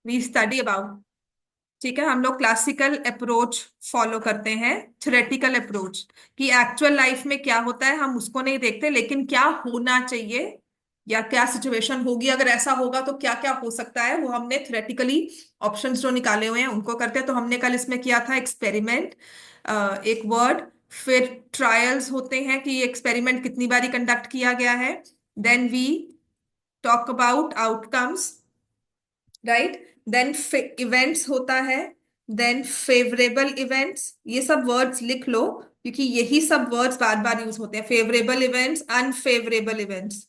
We study about, ठीक है, हम लोग क्लासिकल अप्रोच फॉलो करते हैं, थ्योरेटिकल अप्रोच, कि एक्चुअल लाइफ में क्या होता है हम उसको नहीं देखते, लेकिन क्या होना चाहिए या क्या सिचुएशन होगी, अगर ऐसा होगा तो क्या क्या हो सकता है, वो हमने थ्योरेटिकली ऑप्शंस जो निकाले हुए हैं उनको करते हैं। तो हमने कल इसमें किया था एक्सपेरिमेंट, एक वर्ड, फिर ट्रायल्स होते हैं कि ये एक्सपेरिमेंट कितनी बारी कंडक्ट किया गया है, then we talk about outcomes, right, then events होता है, देन फेवरेबल इवेंट्स, ये सब वर्ड्स लिख लो क्योंकि यही सब वर्ड्स बार बार यूज होते हैं, फेवरेबल इवेंट्स, अनफेवरेबल इवेंट्स,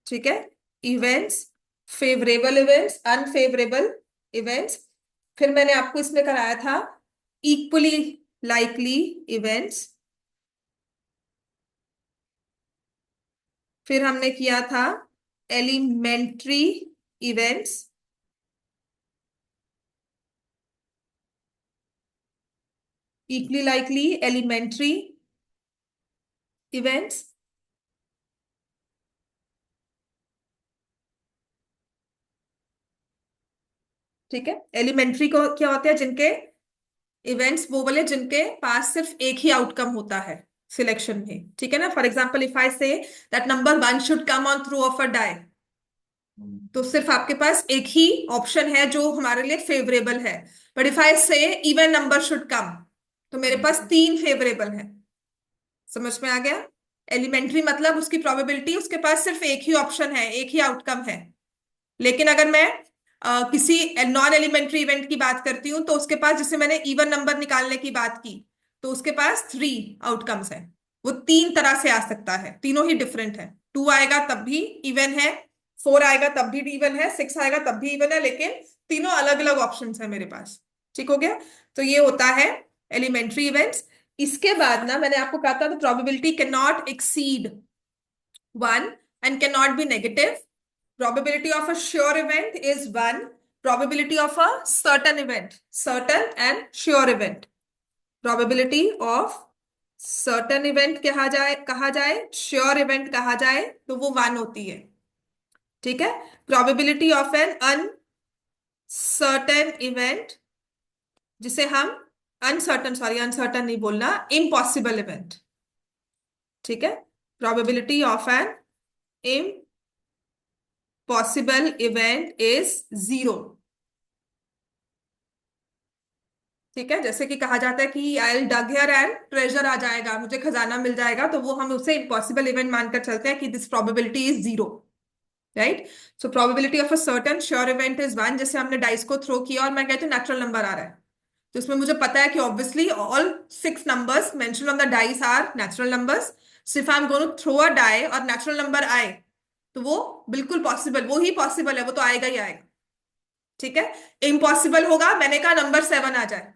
ठीक है, events, favourable events, unfavourable events. फिर मैंने आपको इसमें कराया था इक्वली लाइकली इवेंट्स, फिर हमने किया था elementary events, equally likely elementary events, ठीक है। एलिमेंट्री को क्या होते हैं, जिनके इवेंट्स वो वाले जिनके पास सिर्फ एक ही आउटकम होता है सिलेक्शन में, ठीक है ना। For example if I say that number one should come on throw of a die, तो सिर्फ आपके पास एक ही ऑप्शन है जो हमारे लिए फेवरेबल है। बट इफ आई से इवन नंबर शुड कम, तो मेरे पास तीन फेवरेबल है। समझ में आ गया। एलिमेंट्री मतलब उसकी प्रोबेबिलिटी, उसके पास सिर्फ एक ही ऑप्शन है, एक ही आउटकम है। लेकिन अगर मैं किसी नॉन एलिमेंट्री इवेंट की बात करती हूँ, तो उसके पास, जैसे मैंने इवन नंबर निकालने की बात की, तो उसके पास थ्री आउटकम्स है, वो तीन तरह से आ सकता है, तीनों ही डिफरेंट है। टू आएगा तब भी इवन है, फोर आएगा तब भी इवन है, सिक्स आएगा तब भी इवन है, लेकिन तीनों अलग अलग ऑप्शंस है मेरे पास। ठीक हो गया। तो ये होता है एलिमेंट्री इवेंट्स। इसके बाद ना मैंने आपको कहा था, probability can not exceed one and can not B negative. Probability of a sure event is one. Probability of a certain event, certain and sure event. Probability of certain event कहा जाए sure event कहा जाए, तो वो one होती है। ठीक है। Probability of an uncertain event, जिसे हम अनसर्टन, सॉरी अनसर्टन नहीं बोलना, इम्पॉसिबल इवेंट, ठीक है। Probability of an impossible event is zero। ठीक है। जैसे कि कहा जाता है कि I will dug here and treasure आ जाएगा, मुझे खजाना मिल जाएगा, तो वो हम उसे इम्पॉसिबल इवेंट मानकर चलते हैं कि this probability is zero, right. So probability of a certain sure event is one. जैसे हमने डाइस को थ्रो किया और मैं कहती हूँ नेचुरल नंबर आ रहा है, तो इसमें मुझे पता है कि obviously all six numbers mention on the dice are natural numbers. सिर्फ I am going to throw a die और नेचुरल नंबर आए, तो वो बिल्कुल पॉसिबल, वो ही पॉसिबल है, वो तो आएगा ही आएगा। ठीक है। इम्पॉसिबल होगा, मैंने कहा नंबर सेवन आ जाए,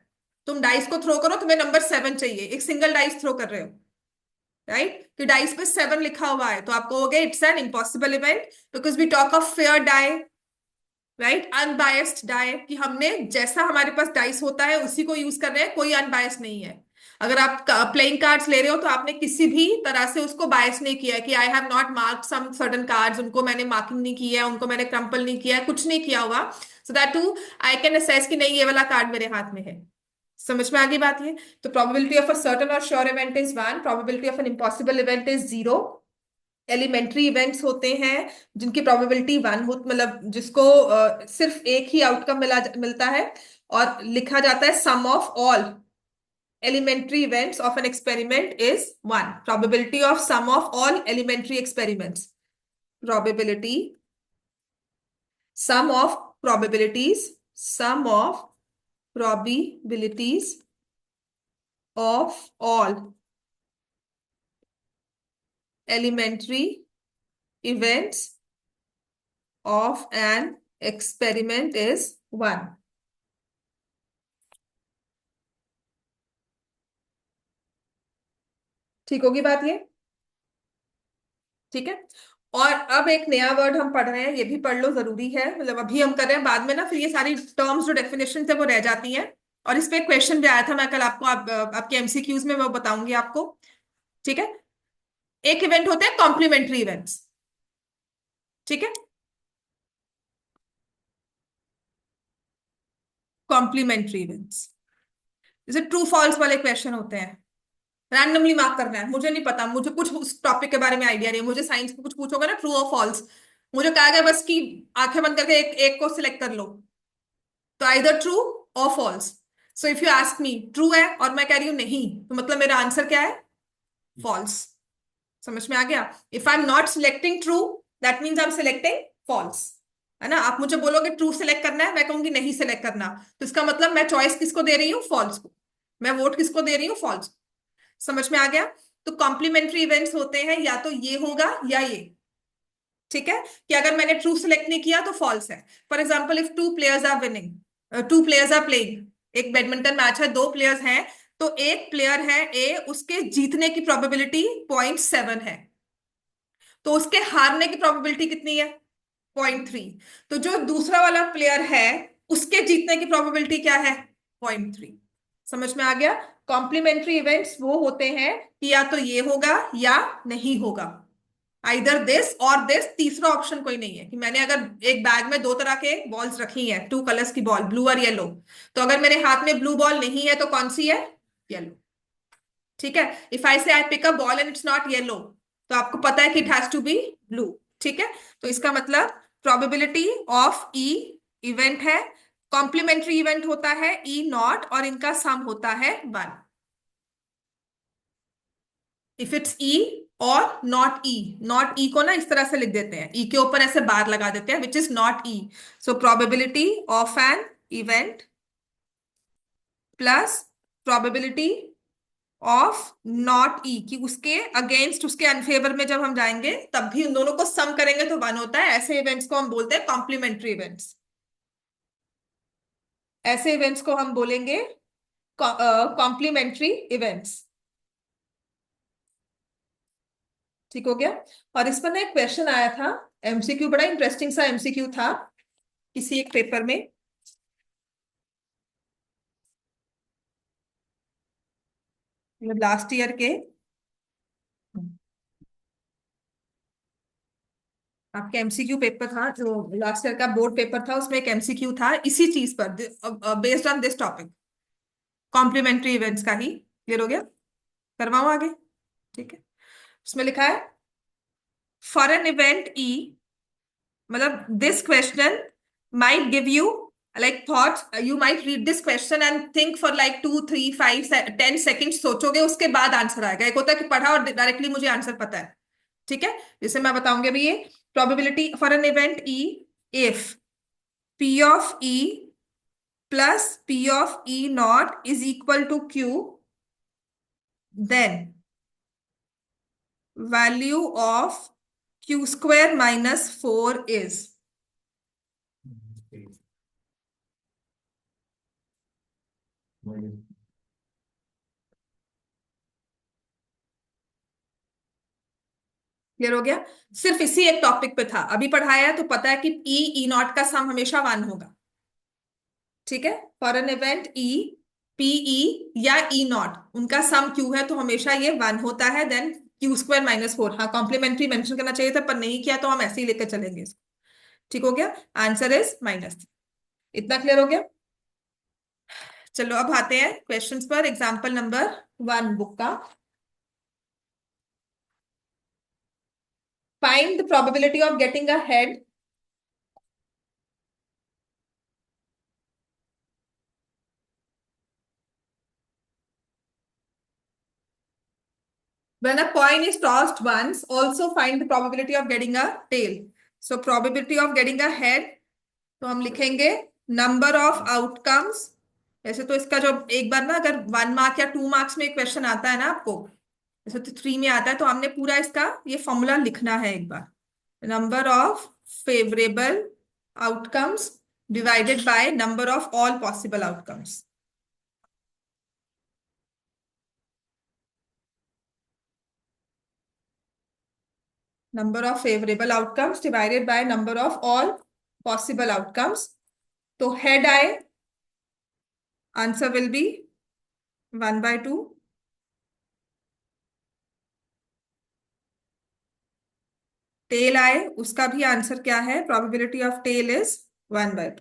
तुम डाइस को थ्रो करो, तुम्हें नंबर सेवन चाहिए, एक सिंगल डाइस थ्रो कर रहे हो, राइट, कि डाइस पे सेवन लिखा हुआ है, तो आप कहोगे it's an impossible event, because we talk of fair die, right, unbiased die, कि हमने जैसा हमारे पास डाइस होता है उसी को यूज कर रहे हैं, कोई अनबायस्ड नहीं है। अगर आप प्लेइंग कार्ड्स ले रहे हो, तो आपने किसी भी तरह से उसको बायस नहीं किया है कि I have not marked some certain cards, उनको मैंने मार्किंग नहीं की है, उनको मैंने क्रम्पल नहीं किया है, कुछ नहीं किया हुआ, so that to I can assess कि नहीं ये वाला कार्ड मेरे हाथ में है। समझ में आ गई बात ये। तो प्रोबेबिलिटी ऑफ अ सर्टेन और sure event is one, probability of an impossible event is zero. Elementary events होते हैं जिनकी प्रोबेबिलिटी वन हो, मतलब जिसको सिर्फ एक ही आउटकम मिलता है, और लिखा जाता है sum of all elementary events of an experiment is 1. Probability of sum of all elementary experiments. Probability, sum of probabilities, sum of probabilities of all elementary events of an experiment is 1. ठीक होगी बात ये। ठीक है। और अब एक नया वर्ड हम पढ़ रहे हैं, ये भी पढ़ लो, जरूरी है, मतलब अभी हम कर रहे हैं, बाद में ना फिर ये सारी टर्म्स जो डेफिनेशन थे वो रह जाती हैं। और इस पे एक क्वेश्चन भी आया था, मैं कल आपको आपके एमसीक्यूज में वो बताऊंगी आपको। ठीक है। एक इवेंट होते हैं कॉम्प्लीमेंट्री इवेंट्स, ठीक है। Complementary events. जैसे ट्रू फॉल्स वाले क्वेश्चन होते हैं, रैंडमली मार्क करना है, मुझे नहीं पता, मुझे कुछ उस टॉपिक के बारे में आइडिया नहीं है, मुझे साइंस में कुछ पूछोगे ना ट्रू और फॉल्स, मुझे कहा गया बस कि आंखें बंद करके एक को सिलेक्ट कर लो, तो आइदर ट्रू और false. So if you ask me true है और मैं कह रही हूं नहीं, तो मतलब मेरा आंसर क्या है? फॉल्स। समझ में आ गया? If I am not selecting true, that means I am selecting false. है ना? आप मुझे बोलोगे ट्रू सिलेक्ट करना है, मैं कहूंगी नहीं सिलेक्ट करना, तो इसका मतलब मैं चॉइस किसको दे रही हूँ? फॉल्स को। मैं वोट किसको दे रही हूँ? फॉल्स। समझ में आ गया? तो कॉम्प्लीमेंट्री इवेंट्स होते हैं या तो ये होगा या ये। ठीक है? कि अगर मैंने ट्रू सिलेक्ट नहीं किया तो फॉल्स है। For example if two players are winning, two players are playing, एक बैडमिंटन मैच है, दो प्लेयर्स हैं, तो एक प्लेयर है ए, उसके जीतने की प्रोबेबिलिटी 0.7 है, तो उसके हारने की प्रोबेबिलिटी कितनी है? 0.3। तो जो दूसरा वाला प्लेयर है उसके जीतने की प्रोबेबिलिटी क्या है? 0.3। समझ में आ गया? कॉम्प्लीमेंट्री इवेंट्स वो होते हैं कि या तो ये होगा या नहीं होगा, आइदर दिस और दिस, तीसरा ऑप्शन कोई नहीं है। कि मैंने अगर एक बैग में दो तरह के बॉल्स रखी हैं, टू कलर्स की बॉल, ब्लू और येलो, तो अगर मेरे हाथ में ब्लू बॉल नहीं है तो कौन सी है? येलो। ठीक है? If I say I pick a ball and it's not yellow, तो आपको पता है कि it has to be blue. ठीक है? तो इसका मतलब प्रोबेबिलिटी ऑफ ई इवेंट है, कॉम्प्लीमेंट्री इवेंट होता है ई नॉट, और इनका सम होता है 1। इफ इट्स ई और नॉट ई, नॉट ई को ना इस तरह से लिख देते हैं, ई के ऊपर ऐसे बार लगा देते हैं, which is not E. So probability of an event plus probability of not E, कि उसके अगेंस्ट, उसके अनफेवर में जब हम जाएंगे तब भी उन दोनों को सम करेंगे तो 1 होता है। ऐसे इवेंट्स को हम बोलते हैं कॉम्प्लीमेंट्री इवेंट्स। ऐसे इवेंट्स को हम बोलेंगे कॉम्प्लीमेंट्री इवेंट्स। ठीक हो गया? और इस पर ना एक क्वेश्चन आया था, एमसीक्यू, बड़ा इंटरेस्टिंग सा एमसीक्यू था किसी एक पेपर में। लास्ट ईयर के आपके एमसीक्यू पेपर था, जो लास्ट ईयर का बोर्ड पेपर था, उसमें एक एमसीक्यू था इसी चीज पर, based on this topic, complementary events का ही। क्लियर हो गया? करवाऊं आगे? ठीक है। उसमें लिखा है फॉर एन इवेंट ई, मतलब this question might give you like thoughts, you might read this question and think for like 2 3 5 10 second, सोचोगे उसके बाद आंसर आएगा। एक होता है कि पढ़ा और डायरेक्टली मुझे आंसर पता है। ठीक है? जैसे मैं बताऊंगी अभी ये probability for an event E, if P of E plus P of E not is equal to Q, then value of Q square minus 4 is. Clear हो गया? सिर्फ इसी एक टॉपिक पे था, अभी पढ़ाया है तो पता है कि ई ई नॉट का सम हमेशा 1 होगा। ठीक है? For an event E, P E या ई नॉट, उनका सम क्यू है तो हमेशा ये 1 होता है, देन क्यू स्क्वायर माइनस 4। हाँ, कॉम्प्लीमेंट्री मेंशन करना चाहिए था पर नहीं किया, तो हम ऐसे ही लेकर चलेंगे इसको। ठीक हो गया? Answer is minus. इतना क्लियर हो गया? चलो अब आते हैं क्वेश्चंस पर। एग्जांपल नंबर 1 बुक का, find the probability of getting a head when a coin is tossed once. Also find the probability of getting a tail. So probability of getting a head, तो हम लिखेंगे number of outcomes. ऐसे तो इसका जो एक बार ना अगर 1 मार्क या 2 मार्क्स में क्वेश्चन आता है ना आपको, जैसे तो 3 में आता है, तो हमने पूरा इसका ये फॉर्मूला लिखना है एक बार। Number of favourable outcomes divided by number of all possible outcomes. Number of favourable outcomes divided by number of all possible outcomes. तो हेड आए, आंसर विल बी 1/2। टेल आए, उसका भी आंसर क्या है? Probability of tail is 1/2।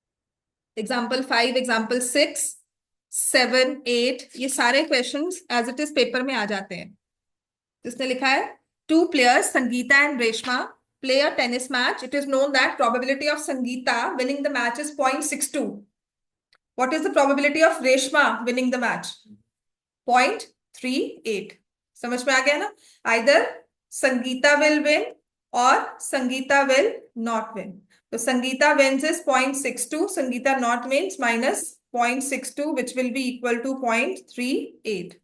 Example 5, example 6, 7, 8, ये सारे questions as it is paper में आ जाते हैं। जिसने लिखा है, two players Sangeeta and Reshma play a tennis match. It is known that probability of Sangeeta winning the match is 0.62. What is the probability of Reshma winning the match? 0.38. समझ में आ गया ना? Either Sangeeta will win or Sangeeta will not win. So Sangeeta wins is 0.62. Sangeeta not wins minus 0.62, which will be equal to 0.38.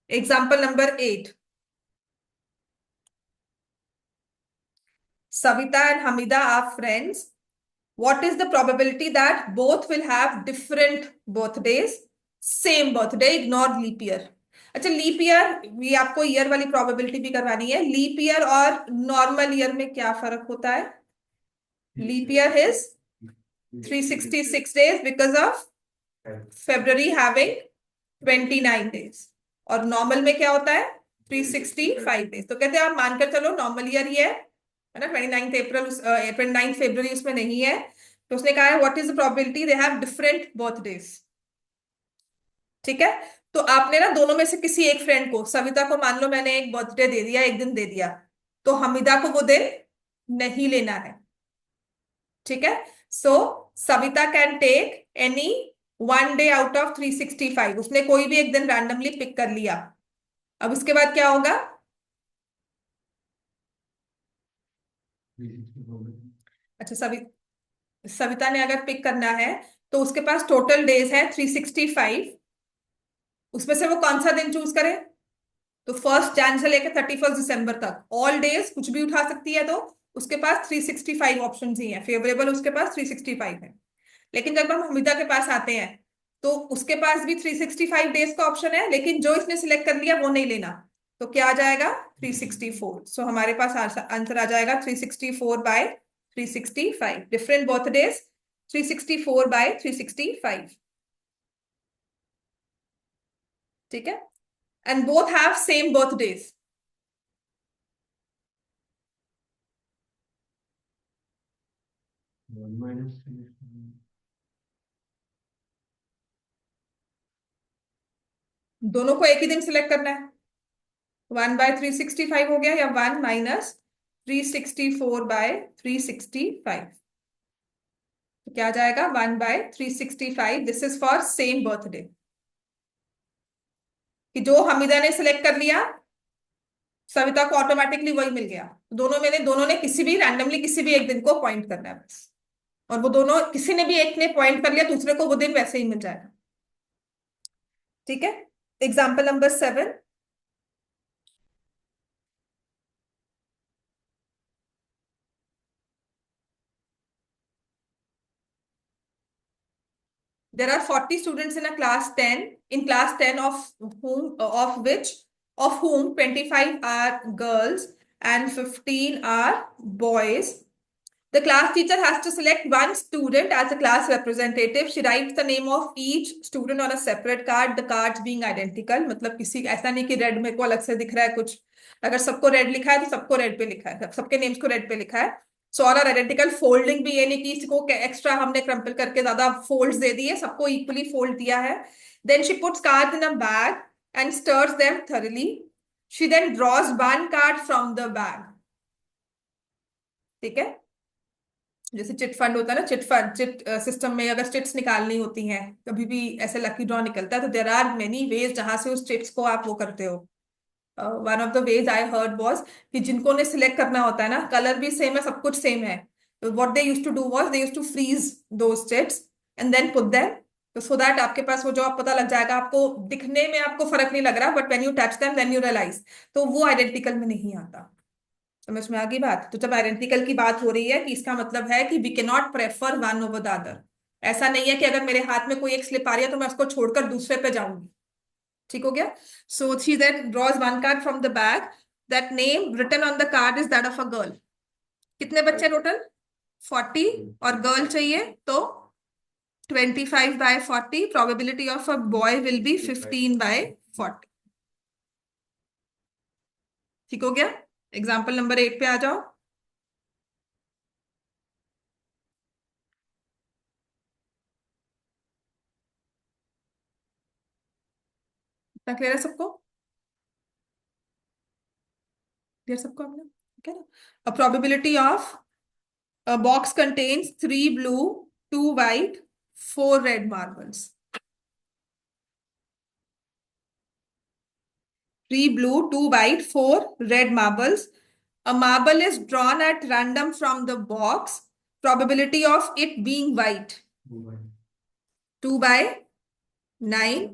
Example number 8. Savita and Hamida are friends. What is the probability that both will have different birthdays? Same birthday, ignore leap year. अच्छा, leap year, ये आपको year वाली probability भी करवानी है। Leap year और normal year में क्या फर्क होता है? Leap year is 366 days because of February having 29 days, और नॉर्मल में क्या होता है? 365 days। तो कहते हैं आप मानकर चलो नॉर्मल ईयर ही है ना, 29 फरवरी उसमें नहीं है। तो उसने कहा है what is the probability they have different birthdays. ठीक है, तो आपने ना दोनों में से किसी एक फ्रेंड को, सविता को मान लो मैंने एक बर्थडे दे दिया, एक दिन दे दिया, तो हमिदा को वो दिन नहीं लेना है। ठीक है, so Savita can take any one day out of 365। उसने कोई भी एक दिन रैंडमली पिक कर लिया। अब उसके बाद क्या होगा? अच्छा, सविता ने अगर पिक करना है तो उसके पास टोटल डेज है 365। उसमें से वो कौन सा दिन चूज करे? तो 1 जनवरी से लेकर 31 दिसंबर तक ऑल डेज कुछ भी उठा सकती है, तो उसके पास 365 ऑप्शन ही है। फेवरेबल उसके पास 365 है। लेकिन जब हम हमिदा के पास आते हैं तो उसके पास भी 365 डेज का ऑप्शन है, लेकिन जो इसने सिलेक्ट कर लिया वो नहीं लेना। तो क्या आ जाएगा? 364। सो हमारे पास आंसर आ जाएगा 364/365। Different birthdays 364/365। ठीक है, and both have same birthdays. दोनों को एक ही दिन सिलेक्ट करना है। 1/365 हो गया, या 1 - 364/365। तो क्या आ जाएगा? 1/365। This is for same birthday, कि जो हमिदा ने सिलेक्ट कर लिया सविता को ऑटोमेटिकली वही मिल गया। दोनों ने किसी भी रैंडमली किसी भी एक दिन को पॉइंट करना है बस, और वो दोनों किसी ने भी एक ने पॉइंट कर लिया, दूसरे को वो दिन वैसे ही मिल जाएगा। ठीक है, example number 7। There are 40 students in a class 10. In class 10 of whom 25 are girls and 15 are boys. The class teacher has to select one student as a class representative. She writes the name of each student on a separate card, the cards being identical. मतलब किसी ऐसा नहीं कि red मेरे को अलग से दिख रहा है कुछ। अगर सबको रेड लिखा है तो सबको रेड पे लिखा है, सबके नेम्स को रेड पे लिखा है। So all are identical. Folding भी ये नहीं कि किसी को एक्स्ट्रा हमने क्रम्पल करके ज्यादा फोल्ड्स दे दिए, सबको इक्वली फोल्ड दिया है। Then she puts cards in a bag and stirs them thoroughly. She then draws one card from the bag. ठीक है, जैसे चिट फंड होता है ना, चिट सिस्टम में अगर चिट्स निकालनी होती हैं, कभी भी ऐसे लकी ड्रॉ निकलता है, तो देर आर मेनी वेज जहां से उस चिट्स को आप वो करते हो। One of the ways I heard was कि जिनको ने सिलेक्ट करना होता है ना, कलर भी सेम है, सब कुछ सेम है, तो what they used to do was they used to freeze those chits and then put them, तो सो दैट आपके पास वो जो आप पता लग जाएगा, आपको दिखने में आपको फर्क नहीं लग रहा, but when you touch them then you realize, तो वो आइडेंटिकल में नहीं आता। समझ में आ गई बात? तो जब आइडेंटिकल की बात हो रही है कि इसका मतलब है कि we can not prefer one over the other. ऐसा नहीं है कि अगर मेरे हाथ में कोई एक स्लिप आ रही है तो मैं उसको छोड़कर दूसरे पे जाऊंगी। ठीक हो गया? So she then draws one card from the bag, that name written on the card is that of a girl. कितने बच्चे टोटल? 40, और गर्ल चाहिए तो 25/40। Probability of a boy will be 15/40। ठीक हो गया? एग्जाम्पल नंबर 8 पे आ जाओ। क्या क्लियर है सबको? क्लियर सबको आपने? ठीक है ना? A probability of a box contains 3 blue, 2 white, 4 red marbles. 3 blue, 2 white, 4 red marbles. A marble is drawn at random from the box. Probability of it being white, 2/9.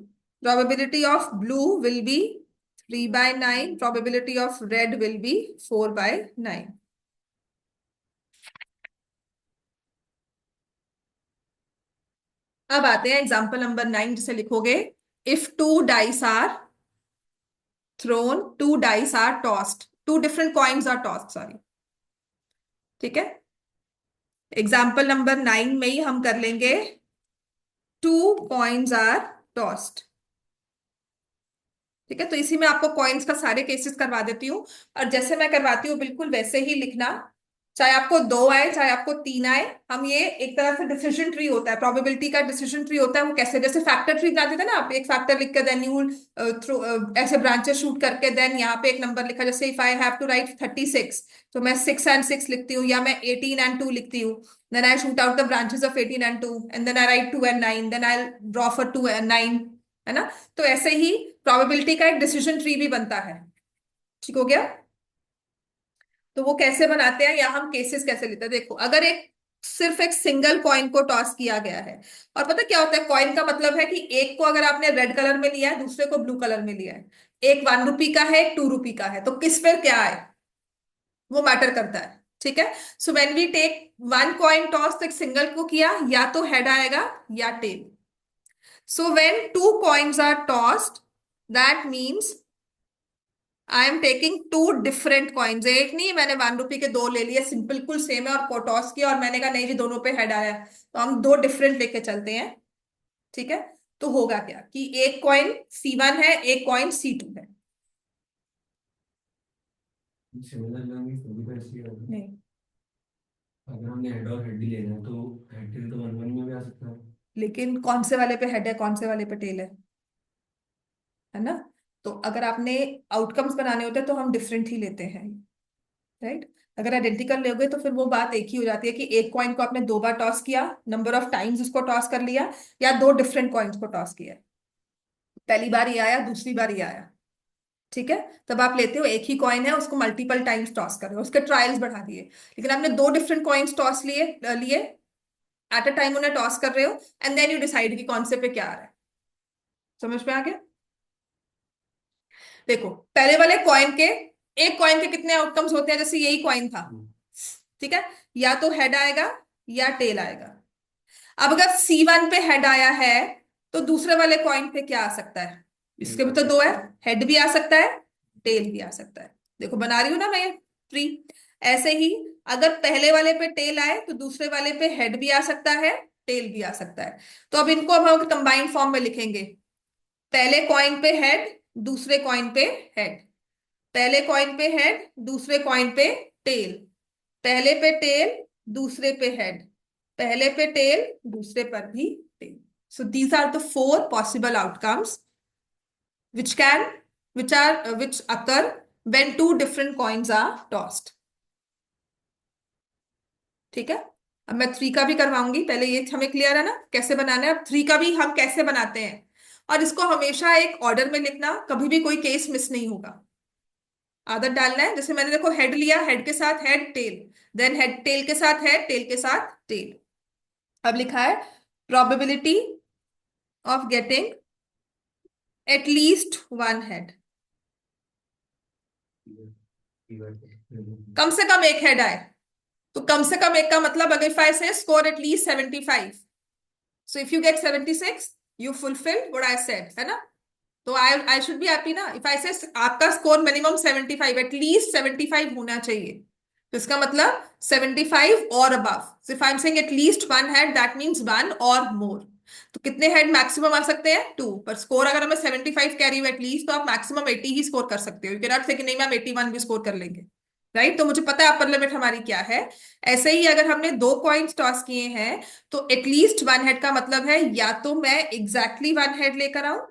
Probability of blue will be 3/9. Probability of red will be 4/9. अब आते हैं example number 9, जिसे लिखोगे if 2 dice are thrown, 2 dice are tossed, 2 different coins are tossed, sorry. ठीक है, example number 9 में ही हम कर लेंगे 2 coins आर टॉस्ड। ठीक है, तो इसी में आपको कॉइन्स का सारे केसेस करवा देती हूँ, और जैसे मैं करवाती हूँ बिल्कुल वैसे ही लिखना, चाहे आपको 2 आए चाहे आपको 3 आए। हम ये एक तरह से डिसीजन ट्री होता है, प्रोबेबिलिटी का डिसीजन ट्री होता है। वो कैसे, जैसे फैक्टर ट्री बनाते थे ना, आप एक फैक्टर लिख के देन यू थ्रू ऐसे ब्रांचेस शूट करके देन यहाँ पे एक नंबर लिखा, जैसे if I have to write 36 तो मैं 6 and 6 लिखती हूँ, या मैं 18 and 2 लिखती हूँ। Then I shoot out the branches of 18 and 2 and then I write 2 and 9, then I draw for 2 and 9, है ना? तो ऐसे ही प्रोबेबिलिटी का एक डिसीजन ट्री भी बनता है। ठीक हो गया? तो वो कैसे बनाते हैं या हम केसेस कैसे लेते हैं, देखो अगर एक सिर्फ एक सिंगल कॉइन को टॉस किया गया है, और पता क्या होता है, कॉइन का मतलब है कि एक को अगर आपने रेड कलर में लिया है, दूसरे को ब्लू कलर में लिया है, एक 1 रुपी का है, एक 2 रुपी का है, तो किस पे क्या है वो मैटर करता है। ठीक है, so when we take 1 coin toss, तो एक सिंगल को किया, या तो हेड आएगा या tail. So when 2 coins are tossed, that means I am taking 2 different coins। एक नहीं, मैंने 1 रुपी के 2 ले लिए, सिंपल बिल्कुल सेम है, और टॉस किया और मैंने कहा नहीं जी दोनों पे हेड आया, तो हम 2 डिफरेंट लेके चलते हैं। ठीक है, तो होगा क्या कि एक कॉइन C1 है, एक कॉइन C2 है। सिमिलर लैंग्वेज तो भी ऐसी है। नहीं, अगर हमने हेड और हेड ही लेना है तो हेड टेल तो 1-1 में भी आ सकता है। लेकिन कौन से वाले पे हेड है, कौन से वाले पे टेल है ना? तो अगर आपने आउटकम्स बनाने होते हैं तो हम डिफरेंट ही लेते हैं, राइट? अगर आइडेंटिकल लोगे तो फिर वो बात एक ही हो जाती है कि एक कॉइन को आपने 2 बार टॉस किया, नंबर ऑफ टाइम्स उसको टॉस कर लिया, या 2 different coins को टॉस किया, पहली बार ये आया, दूसरी बार ये आया। ठीक है, तब आप लेते हो एक ही कॉइन है, उसको मल्टीपल टाइम्स टॉस कर रहे हो, उसके ट्रायल्स बढ़ा दिए। लेकिन आपने 2 different coins टॉस लिए लिए एट अ टाइम, उन्हें टॉस कर रहे हो, एंड देन यू डिसाइड कि कौन से पे क्या आ रहा है। समझ में आ गया? देखो पहले वाले कॉइन के, एक कॉइन के कितने आउटकम्स होते हैं, जैसे यही कॉइन था। ठीक है, या तो हेड आएगा या टेल आएगा। अब अगर C1 पे हेड आया है, तो दूसरे वाले कॉइन पे क्या आ सकता है? इसके भी तो 2 है, हेड भी आ सकता है, टेल भी आ सकता है। देखो बना रही हूं ना मैं ट्री। ऐसे ही अगर पहले वाले पे टेल आए तो दूसरे वाले पे हेड भी आ सकता है, टेल भी आ सकता है। तो अब इनको अब हम कंबाइंड फॉर्म में लिखेंगे, पहले कॉइन पे हेड, दूसरे कॉइन पे हेड, पहले कॉइन पे हेड, दूसरे कॉइन पे टेल, पहले पे टेल, दूसरे पे हेड, पहले पे टेल, दूसरे पर भी tell. So these are the 4 possible outcomes which can which occur when 2 different coins are tossed. ठीक है, अब मैं 3 का भी करवाऊंगी, पहले ये हमें क्लियर है ना कैसे बनाना है। अब 3 का भी हम कैसे बनाते हैं, और इसको हमेशा एक ऑर्डर में लिखना, कभी भी कोई केस मिस नहीं होगा। आदत डालना है, जैसे मैंने देखो हेड लिया, हेड के साथ head tail, then head tail के साथ हेड, टेल के साथ टेल। अब लिखा है probability of getting at least 1 head, कम से कम एक हेड आए। तो कम से कम एक का मतलब, अगर इफ आई से score at least 75, so if you get 76 you fulfil what I said, है ना? तो आई शुड बी हैप्पी ना, इफ आई से आपका स्कोर मिनिमम 75, एटलीस्ट 75 होना चाहिए, तो इसका मतलब 75 और above. If I am saying at least 1 head, that means 1 और मोर। तो कितने हेड मैक्सिमम आ सकते हैं? 2, पर स्कोर अगर हमें 75 कैरी हो एटलीस्ट, तो आप मैक्सिमम 80 ही स्कोर कर सकते हो। यू कैन नॉट से कि नहीं मैम 81 भी स्कोर कर लेंगे, राइट? तो मुझे पता है अपर लिमिट हमारी क्या है। ऐसे ही अगर हमने 2 कॉइन्स टॉस किए हैं, तो एटलीस्ट 1 हेड का मतलब है या तो मैं एग्जैक्टली 1 हेड लेकर आऊं,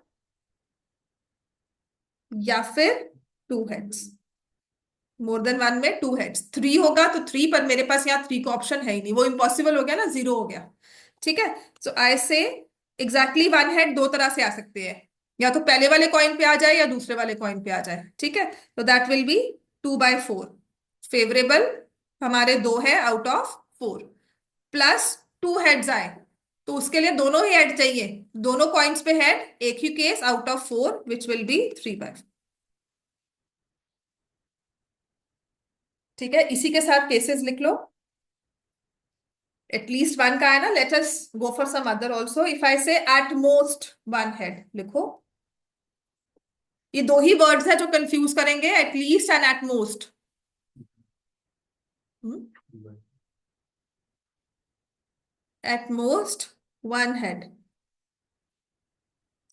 या फिर 2 हेड्स। मोर देन वन में 2 हेड्स, 3 होगा तो 3, पर मेरे पास यहाँ 3 का ऑप्शन है ही नहीं, वो इम्पॉसिबल हो गया ना, 0 हो गया। ठीक है, सो आई से एग्जैक्टली 1 हेड दो तरह से आ सकते हैं, या तो पहले वाले कॉइन पे आ जाए या दूसरे वाले कॉइन पे आ जाए। ठीक है, तो दैट विल बी 2/4 फेवरेबल, हमारे 2 है आउट ऑफ 4, प्लस 2 हेड्स आए तो उसके लिए दोनों ही हेड चाहिए, दोनों कॉइन्स पे हेड, एक ही case out of 4 which will be 3/4। ठीक है, इसी के साथ केसेस लिख लो, एटलीस्ट वन का है ना, let us go for some other also. If I say at most 1 head, लिखो, ये दो ही वर्ड्स है जो कंफ्यूज करेंगे, at least and at most. At most 1 head,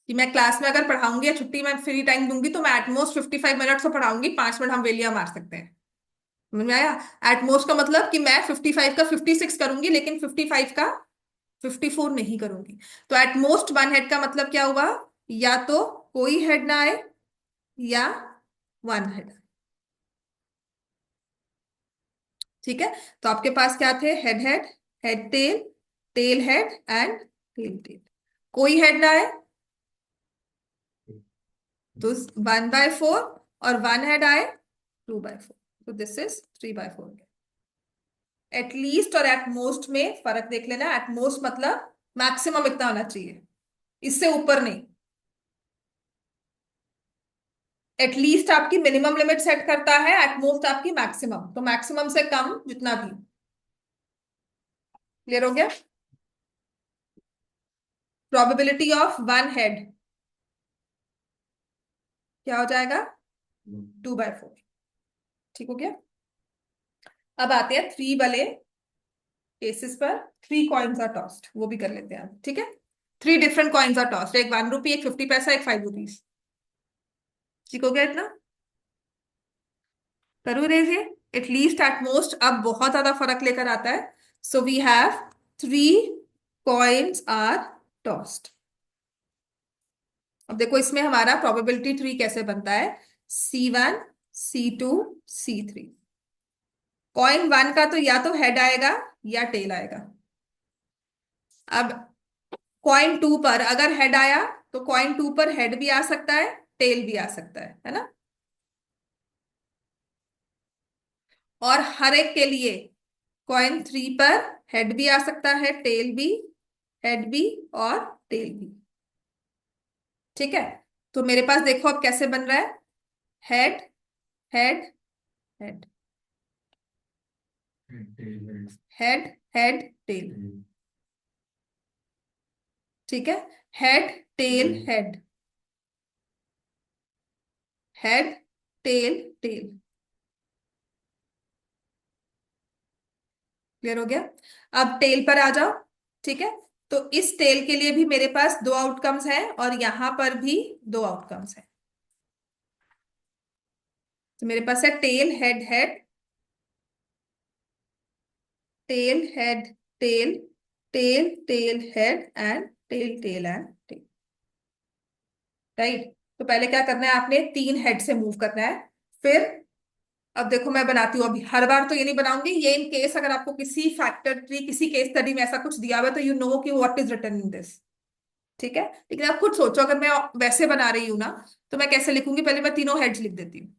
कि मैं क्लास में अगर पढ़ाऊंगी या छुट्टी में फ्री टाइम दूंगी तो मैं एटमोस्ट 55 मिनट तो पढ़ाऊंगी, 5 मिनट हम वेलिया मार सकते हैं। समझ में आया? एटमोस्ट का मतलब कि मैं 55 का 56 करूंगी, लेकिन 55 का 54 नहीं करूंगी। तो एटमोस्ट 1 हेड का मतलब क्या हुआ, या तो कोई हेड ना आए या 1 हेड। ठीक है, तो आपके पास क्या थे, head head, head tail, tail head and tail tail. कोई हेड ना आए तो 1/4, और 1 हेड आए 2/4, तो दिस इज 3/4। एटलीस्ट और एट मोस्ट में फर्क देख लेना, एट मोस्ट मतलब मैक्सिमम इतना होना चाहिए, इससे ऊपर नहीं। एटलीस्ट आपकी मिनिमम लिमिट सेट करता है, एट मोस्ट आपकी मैक्सिमम, तो मैक्सिमम से कम जितना भी। क्लियर हो गया? प्रोबेबिलिटी ऑफ 1 हेड क्या हो जाएगा, 2/4। ठीक हो गया? अब आते हैं 3 वाले केसेस पर। 3 कॉइन्स आर टॉस्ड, वो भी कर लेते हैं आप। ठीक है, 3 डिफरेंट कॉइन्स आर टॉस्ड, एक 1 रुपी, एक 50 पैसा, एक 5 रुपीज। ठीक हो गया इतना? करूँ रेज ये, एटलीस्ट एट मोस्ट अब बहुत ज्यादा फर्क लेकर आता है। So we have 3 coins are tossed. अब देखो इसमें हमारा प्रोबेबिलिटी ट्री कैसे बनता है, C1, C2, C3। कॉइन 1 का तो या तो हेड आएगा या टेल आएगा। अब कॉइन 2 पर अगर हेड आया तो कॉइन 2 पर हेड भी आ सकता है, टेल भी आ सकता है ना? और हर एक के लिए कॉइन 3 पर हेड भी आ सकता है, टेल भी, हेड भी और टेल भी। ठीक है, तो मेरे पास देखो अब कैसे बन रहा है, head head head, head head tail. ठीक है, head tail head, head tail tail. Clear हो गया? अब टेल पर आ जाओ। ठीक है, तो इस टेल के लिए भी मेरे पास 2 आउटकम्स हैं और यहां पर भी 2 आउटकम्स हैं। तो मेरे पास है tail head head, tail head tail, tail tail head and tail tail and tail. Right, तो पहले क्या करना है, आपने 3 हेड से मूव करना है। फिर अब देखो मैं बनाती हूँ, अभी हर बार तो ये नहीं बनाऊंगी, ये इन केस अगर आपको किसी फैक्टर ट्री, किसी केस स्टडी में ऐसा कुछ दिया हुआ है तो यू नो कि what is written in this. ठीक है, लेकिन आप खुद सोचो, अगर मैं वैसे बना रही हूं ना तो मैं कैसे लिखूंगी, पहले मैं तीनों हेड्स लिख देती हूँ,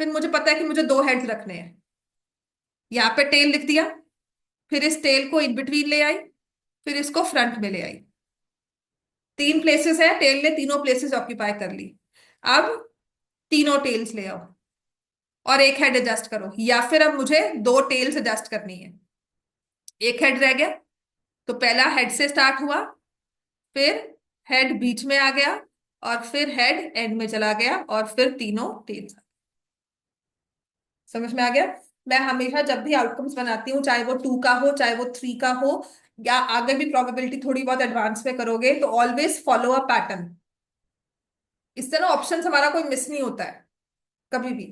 फिर मुझे पता है कि मुझे 2 हेड्स रखने हैं, यहाँ पे टेल लिख दिया, फिर इस टेल को इन बिटवीन ले आई, फिर इसको फ्रंट में ले आई। 3 प्लेसेस है, टेल ने तीनों प्लेसेस ऑक्यूपाई कर ली। अब तीनों टेल्स ले आओ और एक हेड एडजस्ट करो, या फिर अब मुझे 2 टेल्स एडजस्ट करनी है, एक हेड रह गया, तो पहला हेड से स्टार्ट हुआ, फिर हेड बीच में आ गया, और फिर हेड एंड में चला गया, और फिर तीनों टेल्स। समझ में आ गया? मैं हमेशा जब भी आउटकम्स बनाती हूँ, चाहे वो 2 का हो चाहे वो 3 का हो, या आगे भी प्रोबेबिलिटी थोड़ी बहुत एडवांस में करोगे, तो ऑलवेज फॉलो अ पैटर्न। इससे ना ऑप्शन हमारा कोई मिस नहीं होता है कभी भी।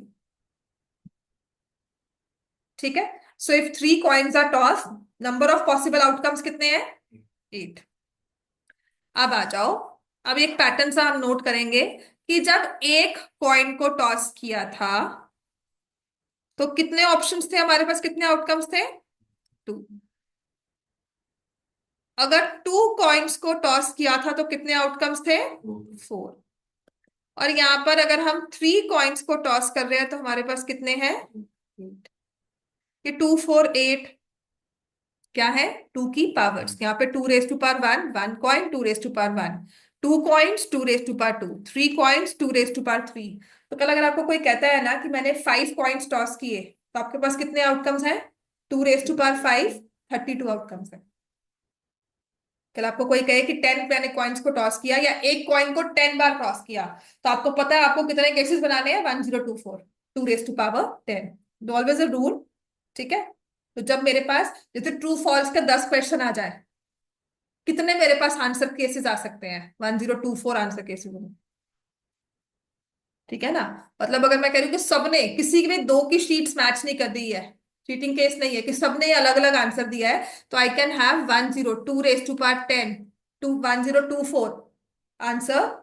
ठीक है, so if 3 coins are toss, number of possible outcomes कितने हैं, 8। अब आ जाओ, अब एक पैटर्न सा हम नोट करेंगे कि जब एक कॉइन को टॉस किया था तो कितने ऑप्शंस थे हमारे पास, कितने आउटकम्स थे? 2। अगर 2 कॉइन्स को टॉस किया था तो कितने आउटकम्स थे? 4। और यहां पर अगर हम 3 कॉइन्स को टॉस कर रहे हैं तो हमारे पास कितने हैं? 8। ये 2 4 8 क्या है? 2 की पावर्स। यहाँ पे 2 raise to power 1, 1 coin 2 raise to power 1, 2 coins 2 raise to power 2, 3 coins 2 raise to power 3। तो कल अगर आपको कोई कहता है ना कि मैंने 5 कॉइन्स टॉस किए तो आपके पास कितने आउटकम्स हैं? 2 रेज टू पावर 5, 32 आउटकम्स है। कल आपको कोई कहे कि 10 मैंने कॉइन्स को टॉस किया या एक कॉइन को 10 बार टॉस किया, तो आपको पता है आपको कितने केसेस बनाने हैं? 1024, 2 raise to power 10। Always a rule. ठीक है। तो जब मेरे पास जैसे ट्रू फॉल्स का 10 क्वेश्चन आ जाए, कितने मेरे पास आंसर केसेस आ सकते हैं? 1024 आंसर केसेस। ठीक है ना? मतलब अगर मैं कह रही हूँ कि सबने किसी भी 2 की शीट्स मैच नहीं कर दी है, चीटिंग केस नहीं है कि सबने अलग अलग आंसर दिया है, तो I can have 102 raise to power 10 to 1024 answer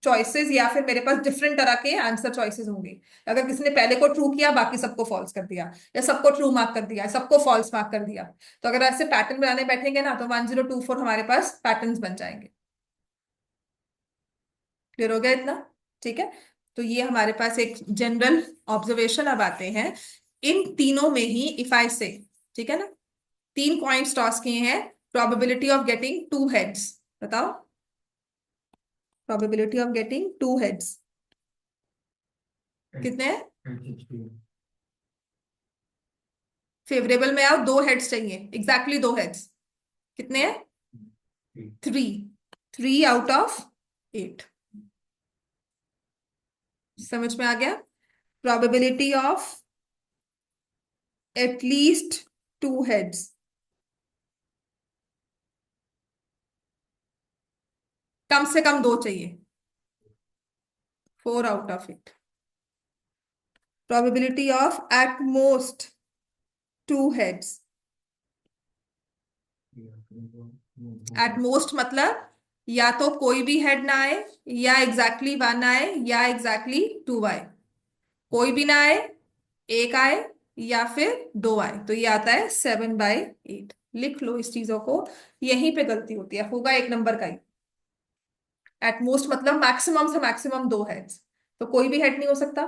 choices, या फिर मेरे पास डिफरेंट तरह के आंसर चॉइसेस होंगे। अगर किसी ने पहले को ट्रू किया बाकी सबको फॉल्स कर दिया, या सबको ट्रू मार्क कर दिया सबको फॉल्स मार्क कर दिया, तो अगर ऐसे पैटर्न बनाने बैठेंगे ना तो 1024 हमारे पास पैटर्न्स बन जाएंगे। क्लियर हो गया इतना? ठीक है। तो ये हमारे पास एक जनरल ऑब्जर्वेशन। अब आते हैं इन तीनों में ही इफ आई से, ठीक है ना, 3 कॉइन्स टॉस किए हैं, प्रोबेबिलिटी ऑफ गेटिंग 2 हेड्स। बताओ प्रोबेबिलिटी ऑफ गेटिंग 2 हेड्स कितने हैं? फेवरेबल में आओ, 2 हेड्स चाहिए, एग्जैक्टली 2 हेड्स। कितने हैं? 3। 3 आउट ऑफ 8। समझ में आ गया? प्रोबेबिलिटी ऑफ एटलीस्ट 2 हेड्स, कम से कम 2 चाहिए, 4 out of 8। Probability of eight most 2 heads, at most मतलब या तो कोई भी हेड ना आए, या एग्जैक्टली 1 आए, या एग्जैक्टली 2 आए। कोई भी ना आए, एक आए, या फिर 2 आए, तो ये आता है 7/8। लिख लो इस चीजों को, यहीं पे गलती होती है, होगा 1 नंबर का ही। एट मोस्ट मतलब मैक्सिमम से मैक्सिमम 2 हेड्स, तो कोई भी हेड नहीं हो सकता,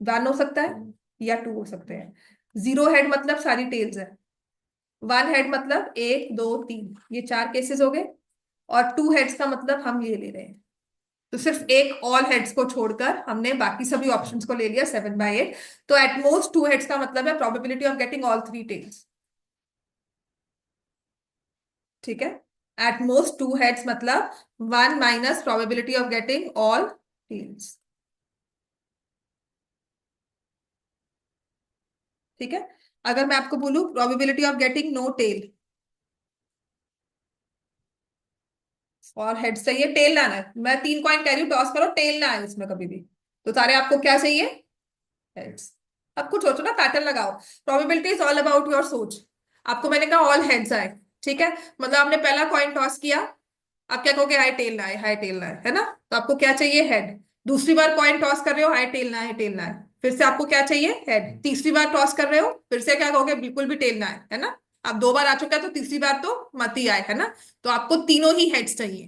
1 हो सकता है या 2 हो सकते हैं। 0 हेड मतलब सारी टेल्स है। 1 हेड मतलब 1 2 3, ये 4 केसेस हो गए। और 2 हेड्स का मतलब हम ये ले रहे हैं, तो सिर्फ एक ऑल हेड्स को छोड़कर हमने बाकी सभी ऑप्शंस को ले लिया 7/8। तो एट मोस्ट 2 हेड्स का मतलब है probability of getting all 3 tails. ठीक है। एट मोस्ट 2 हेड्स मतलब 1 माइनस probability of getting all tails. ठीक है। अगर मैं आपको बोलूं probability of getting no tail, और हेड्स चाहिए, टेल ना आना है। मैं 3 कॉइन कह रही हूँ टॉस करो, टेल ना आए उसमें कभी भी, तो सारे आपको क्या चाहिए? हेड्स। अब कुछ सोचो ना, पैटर्न लगाओ। Probability is all about your सोच। आपको मैंने कहा ऑल हेड्स आए, ठीक है, मतलब आपने पहला कॉइन टॉस किया, आप क्या कहोगे? हाई टेल ना आए, हाई टेल ना आए, है ना? तो आपको क्या चाहिए? हेड। दूसरी बार कॉइन टॉस कर रहे हो, हाई टेल ना आए, टेल ना आए, फिर से आपको क्या चाहिए? हेड। तीसरी बार टॉस कर रहे हो, फिर से क्या कहोगे? बिल्कुल भी टेल ना आए, है ना? अब 2 बार आ चुका है तो तीसरी बार तो मत ही आए, है ना? तो आपको तीनों ही हेड्स चाहिए।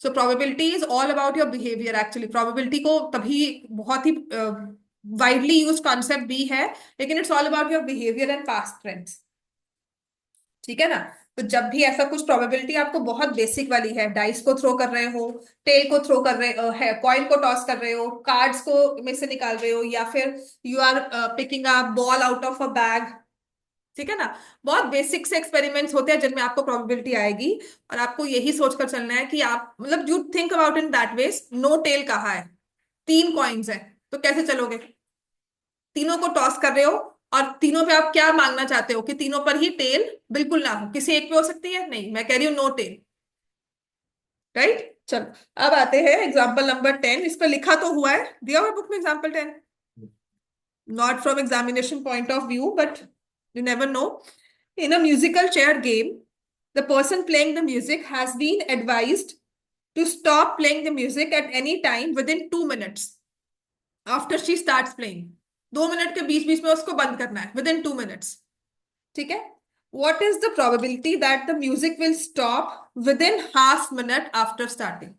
So probability is all about your behaviour. Actually probability को तभी बहुत ही वाइडली यूज कॉन्सेप्ट भी है, लेकिन it's all about your behaviour and past trends. ठीक है ना? तो जब भी ऐसा कुछ प्रोबेबिलिटी आपको बहुत बेसिक वाली है, डाइस को थ्रो कर रहे हो, टेल को थ्रो कर रहे है, कॉइन को टॉस कर रहे हो, कार्ड्स को में से निकाल रहे हो, या फिर you are picking a ball out of a bag, ठीक है ना? बहुत बेसिक से एक्सपेरिमेंट्स होते हैं जिनमें आपको प्रोबेबिलिटी आएगी, और आपको यही सोचकर चलना है कि आप मतलब you think about in that ways. No tail कहाँ है? 3 कॉइन्स है, तो कैसे चलोगे? तीनों को टॉस कर रहे हो, और तीनों पे आप क्या मांगना चाहते हो? कि तीनों पर ही टेल बिल्कुल ना हो, किसी एक पे हो सकती है? नहीं, मैं कह रही हूँ नो टेल। राइट, चलो। अब आते हैं एग्जाम्पल नंबर 10। इस पर लिखा तो हुआ है, दिया हुआ बुक में example 10, not from examination point of view but you never know. In a musical chair game, the person playing the music has been advised to stop playing the music at any time within 2 minutes after she starts playing. 2 minute के बीच बीच में उसको बंद करना है within 2 minutes. ठीक है. What is the probability that the music will stop within half minute after starting?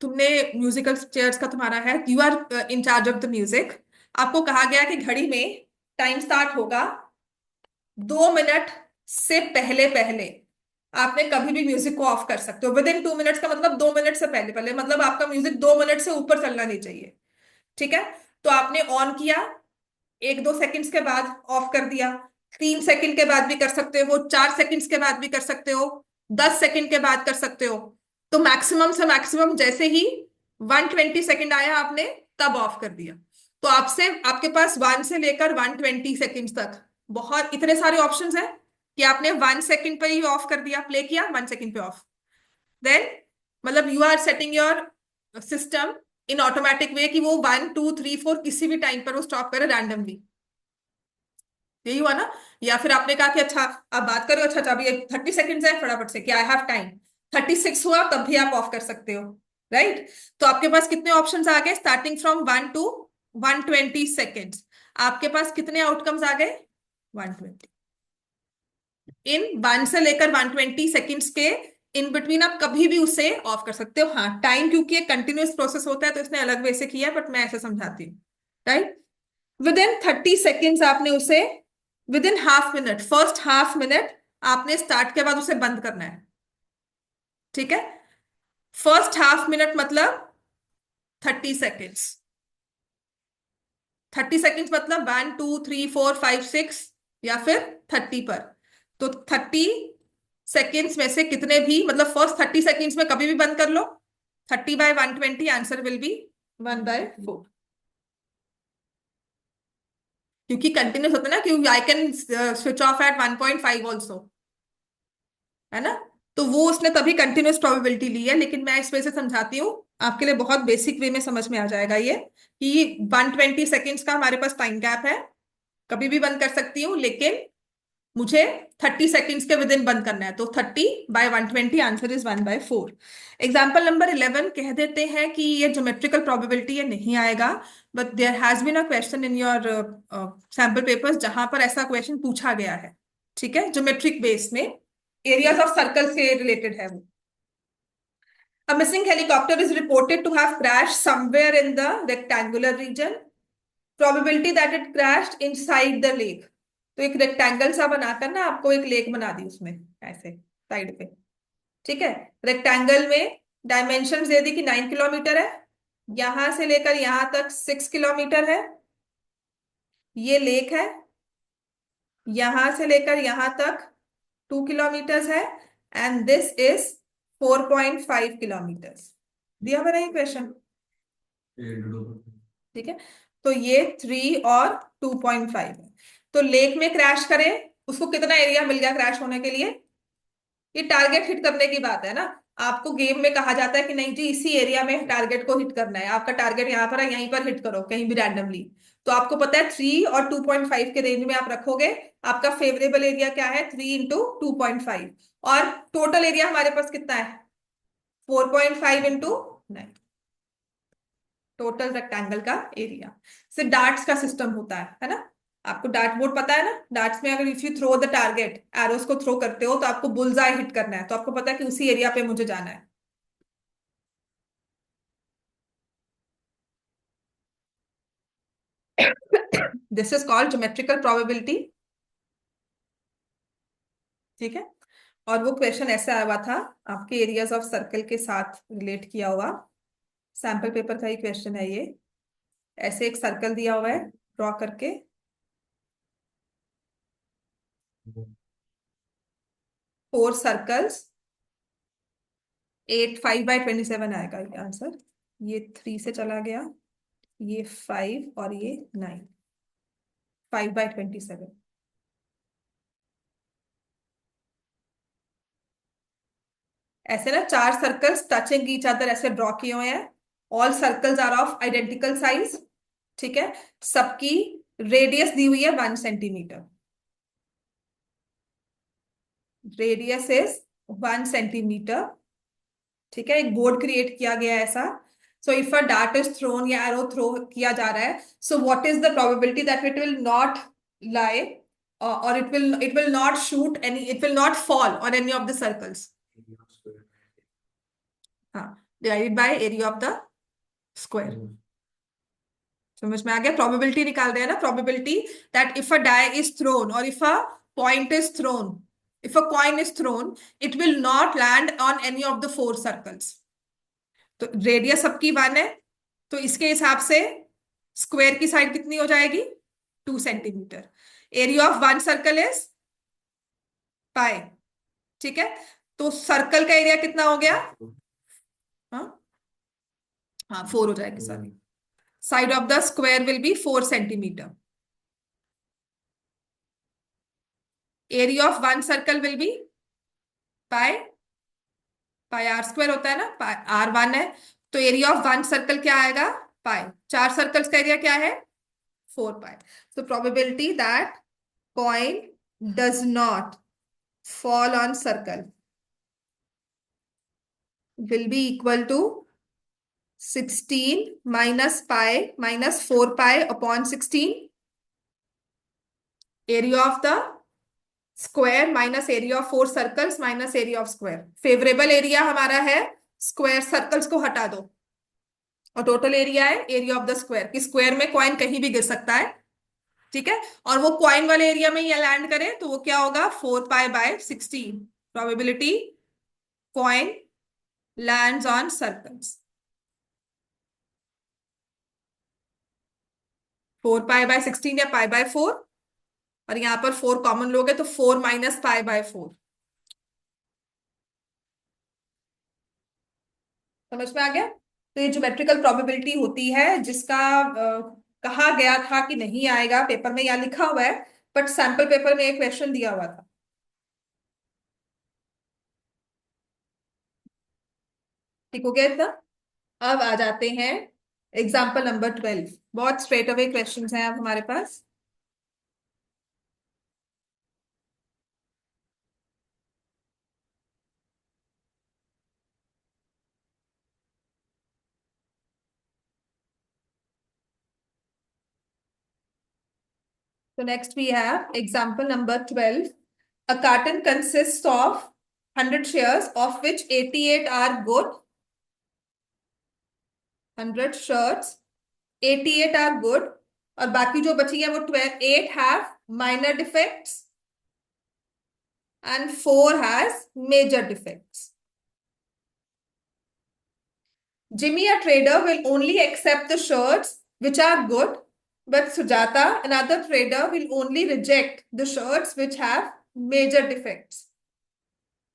तुमने musical chairs का तुम्हारा है, you are in charge of the music. आपको कहा गया कि घड़ी में टाइम स्टार्ट होगा 2 मिनट से पहले पहले आपने कभी भी म्यूजिक को ऑफ कर सकते हो. विद इन 2 मिनट्स का मतलब 2 मिनट से पहले पहले, मतलब आपका म्यूजिक 2 मिनट से ऊपर चलना नहीं चाहिए. ठीक है. तो आपने ऑन किया, 1-2 सेकंड्स के बाद ऑफ कर दिया, 3 सेकंड के बाद भी कर सकते हो, 4 सेकंड्स के बाद भी कर सकते हो, 10 सेकंड के बाद कर सकते हो. तो मैक्सिमम से मैक्सिमम जैसे ही 120 सेकंड आया आपने तब ऑफ कर दिया. तो आपसे आपके पास 1 से लेकर 120 सेकंड तक बहुत इतने सारे ऑप्शंस हैं कि आपने 1 सेकंड पे ही ऑफ कर दिया, प्ले किया, 1 सेकंड पे ऑफ. देन मतलब you are setting your system in automatic way कि वो 1, 2, 3, 4 किसी भी टाइम पर वो स्टॉप करे रैंडमली. यही हुआ ना. या फिर आपने कहा कि अच्छा आप बात करो, अच्छा अभी 30 सेकेंड है, फटाफट से क्या आई हैव टाइम, 36 हुआ तब भी आप ऑफ कर सकते हो. राइट. तो आपके पास कितने ऑप्शंस आ गए स्टार्टिंग फ्रॉम 1 to 120 सेकेंड्स. आपके पास कितने आउटकम्स आ गए 120. इन 1 से लेकर 120 सेकेंड्स के इन बिटवीन आप कभी भी उसे ऑफ कर सकते हो. हाँ, टाइम क्योंकि एक कंटिन्यूअस प्रोसेस होता है तो इसने अलग वे से किया, बट मैं ऐसे समझाती हूँ. राइट. विद इन 30 सेकेंड्स आपने उसे, with in half minute, first half minute आपने स्टार्ट के बाद उसे बंद करना है. ठीक है. फर्स्ट हाफ मिनट मतलब 30 सेकेंड्स. 30 सेकेंड्स मतलब 1, 2, 3, 4, 5, 6 या फिर 30 पर. तो 30 सेकेंड्स में से कितने भी, मतलब फर्स्ट 30 सेकेंड्स में कभी भी बंद कर लो. 30/120 आंसर विल बी 1/4. क्योंकि कंटिन्यूस होता है ना, क्योंकि I can switch off at 1.5 also, है ना. तो वो उसने तभी कंटिन्यूस प्रोबेबिलिटी ली है. लेकिन मैं इस वजह से समझाती हूँ आपके लिए, बहुत बेसिक वे में समझ में आ जाएगा ये कि 120 सेकेंड्स का हमारे पास टाइम गैप है. कभी भी बंद कर सकती हूँ, लेकिन मुझे 30 सेकेंड्स के विद इन बंद करना है. तो 30/120 आंसर इज 1/4. एग्जाम्पल नंबर 11 कह देते हैं कि ये ज्योमेट्रिकल प्रोबेबिलिटी ये नहीं आएगा, but there has been a question in your sample papers जहां पर ऐसा क्वेश्चन पूछा गया है. ठीक है. ज्योमेट्रिक बेस में एरियाज ऑफ सर्कल से रिलेटेड है वो. A missing helicopter is reported to have crashed somewhere in the rectangular region. Probability that it crashed inside the lake. तो एक रेक्टेंगल सा बनाकर ना आपको एक लेक बना दी उसमें ऐसे साइड पे. ठीक है. रेक्टेंगल में डायमेंशन दे दी कि 9 किलोमीटर है, यहां से लेकर यहां तक 6 किलोमीटर है, ये लेक है, यहां से लेकर यहां तक 2 किलोमीटर है, एंड दिस इज 4.5 किलोमीटर. दिया मैंने ये क्वेश्चन. ठीक है. तो ये 3 और 2.5 है. तो लेक में क्रैश करें, उसको कितना एरिया मिल गया क्रैश होने के लिए. ये टारगेट हिट करने की बात है ना. आपको गेम में कहा जाता है कि नहीं जी इसी एरिया में टारगेट को हिट करना है, आपका टारगेट यहाँ पर है, यहीं पर हिट करो कहीं भी रैंडमली. तो आपको पता है 3 और 2.5 के रेंज में आप रखोगे. आपका फेवरेबल एरिया क्या है 3 × 2.5. और टोटल एरिया हमारे पास कितना है 4.5 × 9. टोटल रेक्टेंगल का एरिया. सिर्फ डार्ट्स का सिस्टम होता है ना. आपको डार्ट बोर्ड पता है ना. डार्ट्स में अगर if you throw the target, arrows को थ्रो करते हो तो आपको बुलजाई हिट करना है, तो आपको पता है कि उसी एरिया पे मुझे जाना है. This is called geometrical probability. ठीक है. और वो क्वेश्चन ऐसे आया हुआ था आपके एरियाज ऑफ सर्कल के साथ रिलेट किया हुआ. सैंपल पेपर का ही क्वेश्चन है ये. ऐसे एक सर्कल दिया हुआ है ड्रॉ करके, 4 सर्कल्स, 5/27 आएगा ये आंसर. ये 3 से चला गया, ये 5 और ये 9. 5/27. ऐसे ना 4 सर्कल्स टचिंग ईच अदर ऐसे ड्रॉ किए हुए हैं. All circles are of identical size. ठीक है. सबकी रेडियस दी हुई है 1 सेंटीमीटर. Radius is 1 centimetre. ठीक है, एक बोर्ड क्रिएट किया गया है ऐसा। So if a dart is throne या एरो थ्रो किया जा रहा है, सो what is the probability that it will not lie or it will not shoot any, it will not fall on any of the circles. हाँ, divided by area of the square. समझ में आ गया? Probability निकाल रहे हैं ना, probability that if a die is thrown और if a point is thrown, if a coin is thrown, it will not land on any of the 4 circles. तो रेडियस सबकी 1 है, तो इसके हिसाब से स्क्वायर की साइड कितनी हो जाएगी? 2 centimetre. Area of 1 circle is pi. ठीक है, तो सर्कल का एरिया कितना हो गया? हाँ हाँ, 4 हो जाएगी, sorry. Side of the square will be 4 centimetre. Area of 1 circle will be pi, pi r square होता है ना, पाई आर 1 है, तो एरिया ऑफ 1 सर्कल क्या आएगा? पाई। 4 सर्कल्स का एरिया क्या है? 4 पाई। So probability that coin does not fall on circle will be equal to 16 minus pi minus 4 pi upon 16 area of the square minus area of 4 circles minus area of square. Favourable area हमारा है square, circles को हटा दो, और total area है area of the square, कि square में coin कहीं भी गिर सकता है। ठीक है, और वो कॉइन वाले एरिया में ही लैंड करे तो वो क्या होगा? 4 pi by 16। Probability coin lands on circles, 4 pi by 16 या पाई बाय 4, और यहां पर 4 कॉमन लोगे तो 4 माइनस पाई बाय 4। समझ में आ गया? तो ये ज्योमेट्रिकल प्रोबेबिलिटी होती है, जिसका कहा गया था कि नहीं आएगा पेपर में, या लिखा हुआ है, बट सैंपल पेपर में एक क्वेश्चन दिया हुआ था। ठीक हो गया इतना? अब आ जाते हैं एग्जाम्पल नंबर 12। बहुत स्ट्रेट अवे क्वेश्चन हैं अब हमारे पास। So next we have example number 12. A carton consists of 100 shares, of which 88 are good. 100 shirts, 88 are good, और बाकी जो बची है वो 12, 8 have minor defects and 4 has major defects. Jimmy, a trader, will only accept the shirts which are good, but Sujata, another trader, will only reject the shirts which have major defects.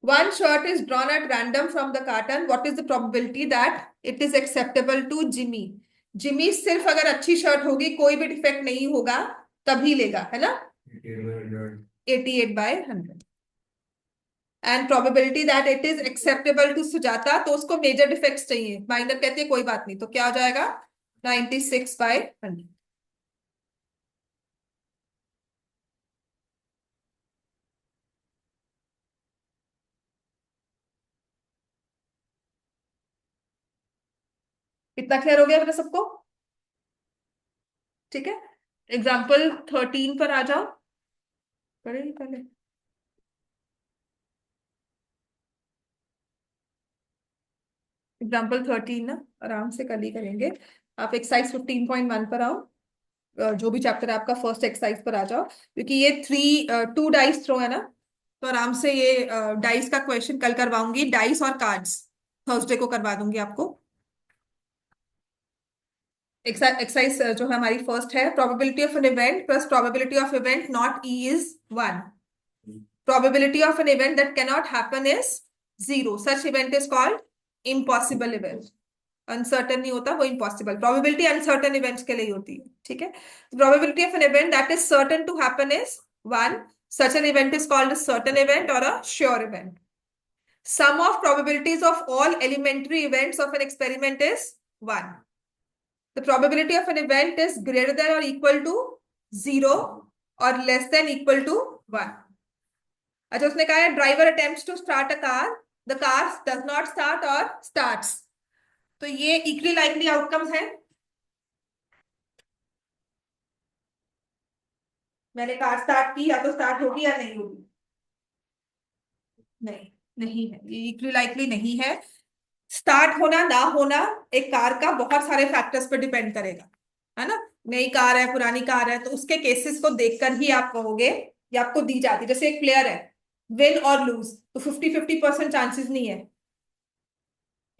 One shirt is drawn at random from the carton. What is the probability that it is acceptable to Jimmy? Jimmy सिर्फ अगर अच्छी shirt होगी, कोई भी defect नहीं होगा, तभी लेगा, है ना? 88/100। And probability that it is acceptable to Sujata, तो उसको मेजर डिफेक्ट्स चाहिए, माइनर कहते हैं कोई बात नहीं, तो क्या हो जाएगा? 96/100। इतना क्लियर हो गया मेरा सबको? ठीक है, एग्जाम्पल 13 पर आ जाओ। पढ़ेगी पहले? एग्जाम्पल 13 ना आराम से कल ही करेंगे। आप एक्सरसाइज 15.1 पर आओ, जो भी चैप्टर है आपका, फर्स्ट एक्सरसाइज पर आ जाओ, क्योंकि ये 2 डाइस थ्रो है ना, तो आराम से ये डाइस का क्वेश्चन कल करवाऊंगी। डाइस और कार्ड्स थर्सडे को करवा दूंगी आपको। एक्सरसाइज जो है हमारी फर्स्ट है, probability of an event plus probability of event not E is 1। Probability of an event that can not happen is 0। Such event is called impossible event. Uncertain नहीं होता वो इम्पॉसिबल। प्रोबेबिलिटी अनसर्टन इवेंट्स के लिए होती है। ठीक है, probability of an event that is certain to happen is 1। Such an event is called a certain event or a sure event. Sum of probabilities of all elementary events of an experiment is 1. The probability of an event is greater than or equal to 0 or less than equal to 1. अच्छा, उसने कहा है driver attempts to start a car, the car does not start और starts. तो ये equally likely outcomes है। मैंने car start की, या तो स्टार्ट होगी या नहीं होगी। नहीं, नहीं है, ये इक्वली लाइकली नहीं है। स्टार्ट होना ना होना एक कार का बहुत सारे फैक्टर्स पर डिपेंड करेगा, है ना। नई कार है, पुरानी कार है, तो उसके केसेस को देखकर ही आप कहोगे। ये आपको दी जाती है, जैसे एक प्लेयर है, विन और लूज, तो 50-50% चांसेस नहीं है।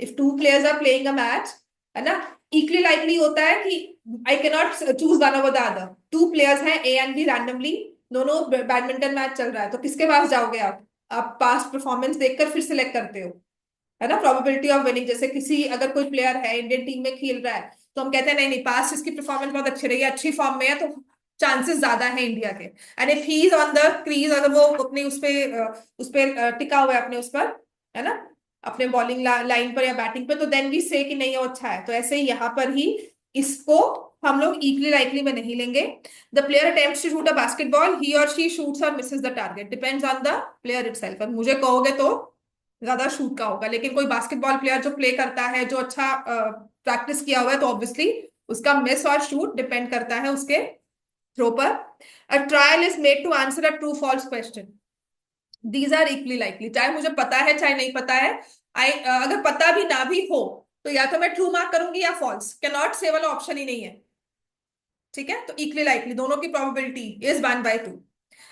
If two players are playing a match, है ना, इक्वली लाइकली होता है कि I can not choose one over the other. Two players हैं ए एंड बी, रैंडमली दोनों बैडमिंटन मैच चल रहा है, तो किसके पास जाओगे आप पास्ट परफॉर्मेंस देखकर फिर सिलेक्ट करते हो, है ना। प्रोबेबिलिटी ऑफ विनिंग, जैसे किसी अगर कोई प्लेयर है इंडियन टीम में खेल रहा है, तो हम कहते हैं नहीं नहीं, पास्ट इसकी परफॉर्मेंस बहुत अच्छी रही है, अच्छी फॉर्म में है, तो चांसेस ज्यादा है इंडिया के। And if he is on the crease, अगर वो अपने उस पे टिका हुआ है, अपने उस पर, है ना, अपने बॉलिंग लाइन पर या बैटिंग पर, तो देन वी से कि नहीं वो अच्छा है। तो ऐसे ही यहाँ पर ही इसको हम लोग इक्वली लाइकली में नहीं लेंगे। The player attempts to shoot a basketball, he और शी शूट्स और misses the target, depends on the player itself. मुझे कहोगे तो ज्यादा शूट का होगा, लेकिन कोई बास्केटबॉल प्लेयर जो प्ले करता है, जो अच्छा प्रैक्टिस किया हुआ है, तो ऑब्वियसली उसका मिस और शूट डिपेंड करता है उसके थ्रो पर। A trial is made to answer a true false question, these are equally likely, चाहे मुझे पता है चाहे नहीं पता है। अगर पता भी ना भी हो, तो या तो मैं ट्रू मार्क करूंगी या फॉल्स, कैन नॉट से वाला ऑप्शन ही नहीं है। ठीक है, तो इक्वली लाइकली दोनों की probability is 1/2।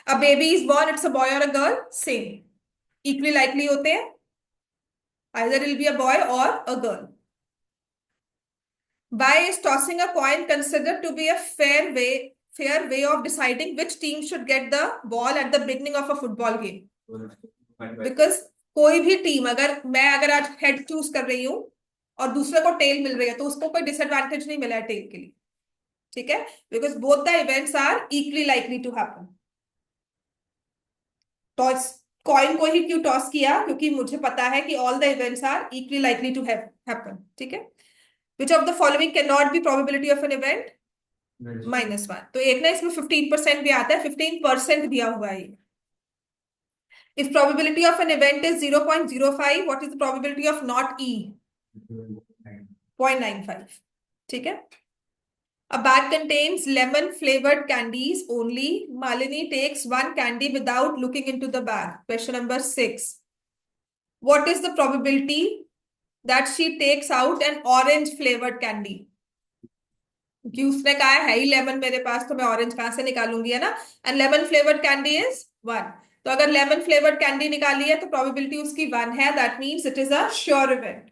A baby is born, it's a boy और a girl, same, equally likely होते हैं, either it will be a boy or a girl. By is tossing a coin considered to be a fair way of deciding which team should get the ball at the beginning of a football game. Because कोई भी team, अगर आज head choose कर रही हूँ और दूसरे को टेल मिल रही है, तो उसको कोई डिसएडवांटेज नहीं मिला है टेल के लिए। ठीक है, because both the events are equally likely to happen. Toss, coin को ही क्यों टॉस किया, क्योंकि मुझे पता है कि all the events are equally likely to happen. ठीक है, which of the following can not be probability of an event, -1। तो एक ना इसमें 15% भी आता है, 15% दिया हुआ है। If probability of an event is 0.05, what is the probability of not E? 0.95। ठीक है, a bag contains lemon flavored candies only, Malini takes one candy without looking into the bag, question number 6, what is the probability that she takes out an orange flavored candy? कि उसने कहा है ही lemon मेरे पास, तो मैं orange कहां से निकालूंगी, है ना। And lemon flavoured candy is 1। तो अगर लेमन फ्लेवर्ड कैंडी निकाली है, तो प्रोबेबिलिटी उसकी 1 है, that means it is a sure event.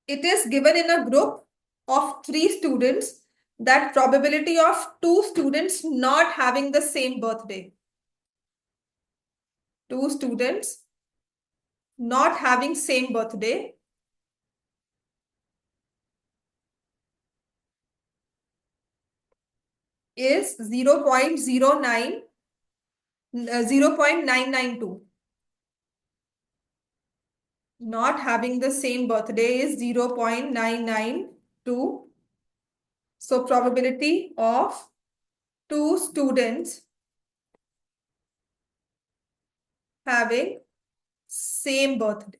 It is given in a group of 3 students that probability of 2 students not having the same birthday. 2 students not having same birthday is 0.992. Not having the same birthday is 0.992. So probability of 2 students having same birthday,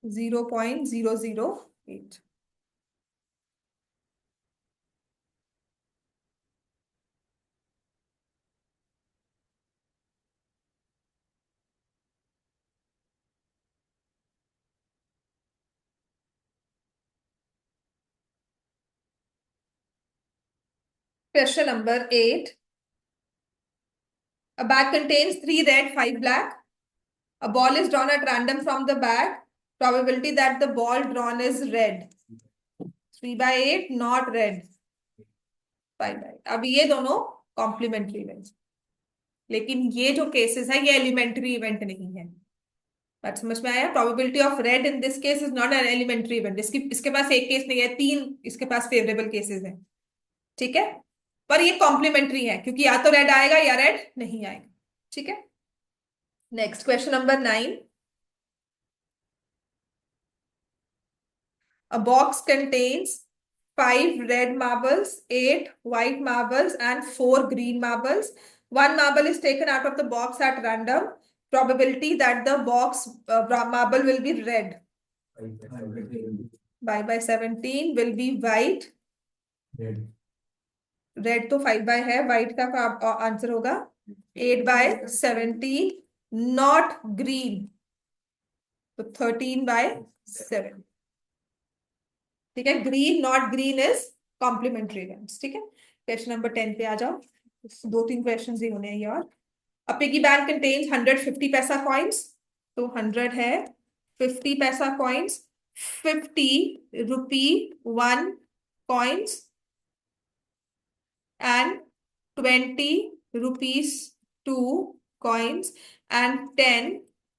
0.008. Question number 8. A bag contains 3 red, 5 black. A ball is drawn at random from the bag. Probability that the ball drawn is red. 3/8, not red. 5/8. अब ये दोनों complementary events, लेकिन ये जो cases है ये elementary event नहीं है। बात समझ में आया? Probability of red in this case is not an elementary event. इसके पास एक केस नहीं है, 3 इसके पास फेवरेबल केसेस हैं। ठीक है, पर ये कॉम्प्लीमेंट्री है, क्योंकि या तो रेड आएगा या रेड नहीं आएगा। ठीक है, next question number 9. A box contains 5 red marbles, 8 white marbles, and 4 green marbles. One marble is taken out of the box at random. Probability that the box marble will be red. 5 by 17 will be white. Red तो 5 bye है, white का answer होगा 8 bye 17, not green तो 13 bye 7। ठीक है, green not green is complementary events. ठीक है, question number 10 पे आ जाओ। 2-3 क्वेश्चन ही होने हैं यार। अ पिगी बैंक कंटेन्स 150 पैसा कॉइन्स, तो 100 है, 50 पैसा coins, 50 rupee 1 coins and 20 rupees 2 coins and 10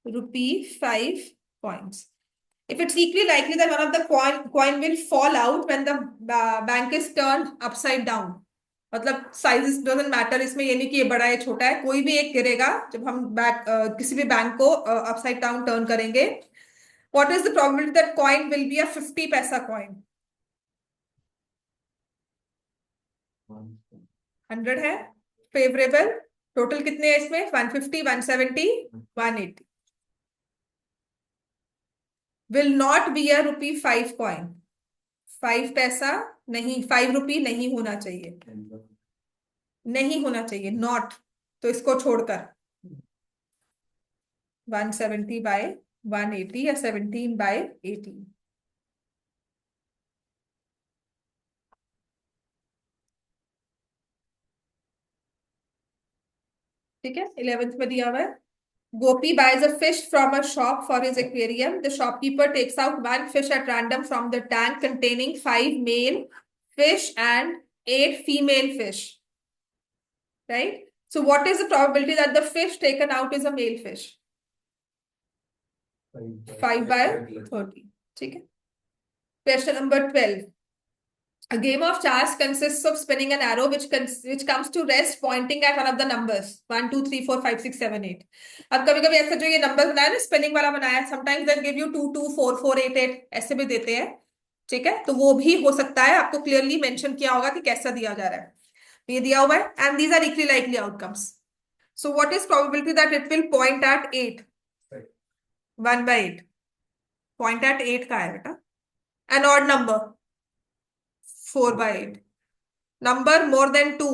rupee 5 coins. If it's equally likely that one of the coin will fall out when the bank is turned upside down, मतलब sizes doesn't matter, इसमें ये नहीं कि ये बड़ा है छोटा है, कोई भी एक गिरेगा जब हम किसी भी बैंक को अपसाइड डाउन टर्न करेंगे। What is the probability that coin will be a 50 पैसा कॉइन? 100 है, फेवरेबल। टोटल कितने हैं इसमें? 150, 170, 180। Will not be a rupee 5 coin, 5 पैसा नहीं, 5 रुपी नहीं होना चाहिए, नहीं होना चाहिए, नॉट। तो इसको छोड़कर 170 बाय 180 या 17 बाय 18। ठीक है, 11th में दिया हुआ है। Gopi buys a fish from a shop for his aquarium. The shopkeeper takes out 1 fish at random from the tank containing 5 male fish and 8 female fish. Right? So what is the probability that the fish taken out is a male fish? 5 by 30. ठीक है। Question number 12. A game of chess consists of spinning an arrow which comes to rest pointing at one of the numbers 1, 2, 3, 4, 5, 6, 7, 8. अब कभी कभी ऐसा जो ये number बनाया ना, स्पिनिंग वाला बनाया, समटाइम्स दे गिव यू 2, 2, 4, 4, 8, 8 ऐसे भी देते हैं। ठीक है, तो वो भी हो सकता है, आपको क्लियरली मेंशन किया होगा कि कैसा दिया जा रहा है। ये दिया हुआ है and these are equally likely outcomes. So what is probability that it will point at 8? 1 by 8 point at 8 का है बेटा। An odd number 4 by 8, number more than 2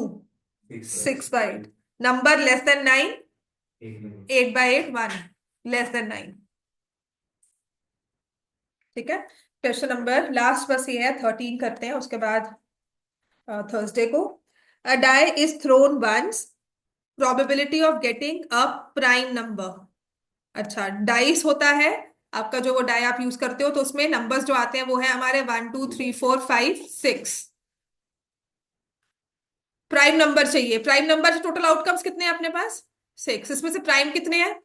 6 by 8, number less than 9 8 by 8, 1 less than 9। ठीक है, question number last बस ये है, 13 करते हैं, उसके बाद थर्सडे को। A die is thrown once, probability of getting a prime number. अच्छा, डाइस होता है आपका, जो वो डाई आप यूज करते हो तो उसमें नंबर्स जो आते हैं वो है हमारे 1, 2, 3, 4, 5, 6। प्राइम नंबर चाहिए। प्राइम नंबर से टोटल आउटकम्स कितने हैं अपने पास? 6। इसमें से प्राइम कितने हैं?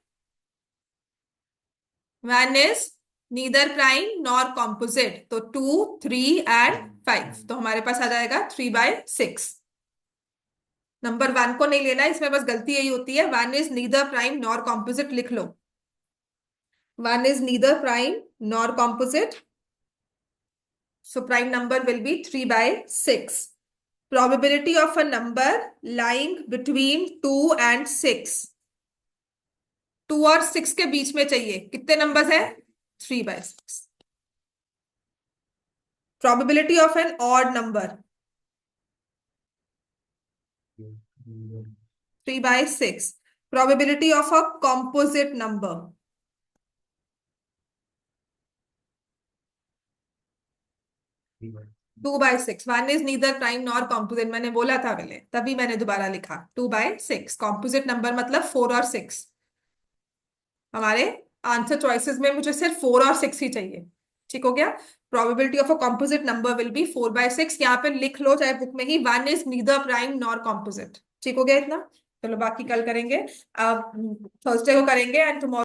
1 is neither prime nor composite, तो 2, 3 एंड 5, तो हमारे पास आ जाएगा 3 by 6। नंबर 1 को नहीं लेना, इसमें बस गलती यही होती है, 1 is neither prime nor composite लिख लो। 1 is neither prime nor composite, so prime number will be 3 by 6। Probability of a number lying between 2 and 6, 2 और 6 के बीच में चाहिए, कितने नंबर्स है? 3 by 6। Probability of an odd number 3 by 6। Probability of a composite number 2 by 6। 1 is neither prime nor composite, मैंने बोला था पहले, तभी मैंने दोबारा लिखा 2 by 6। कॉम्पोजिट नंबर मतलब 4 और 6। हमारे आंसर चॉइसेस में मुझे सिर्फ 4 और 6 ही चाहिए। ठीक हो गया। Probability of a composite number will be 4 by 6। यहाँ पे लिख लो चाहे बुक में ही, 1 is neither prime nor composite. ठीक हो गया इतना। चलो बाकी कल करेंगे, थर्सडे को करेंगे एंड टुमारो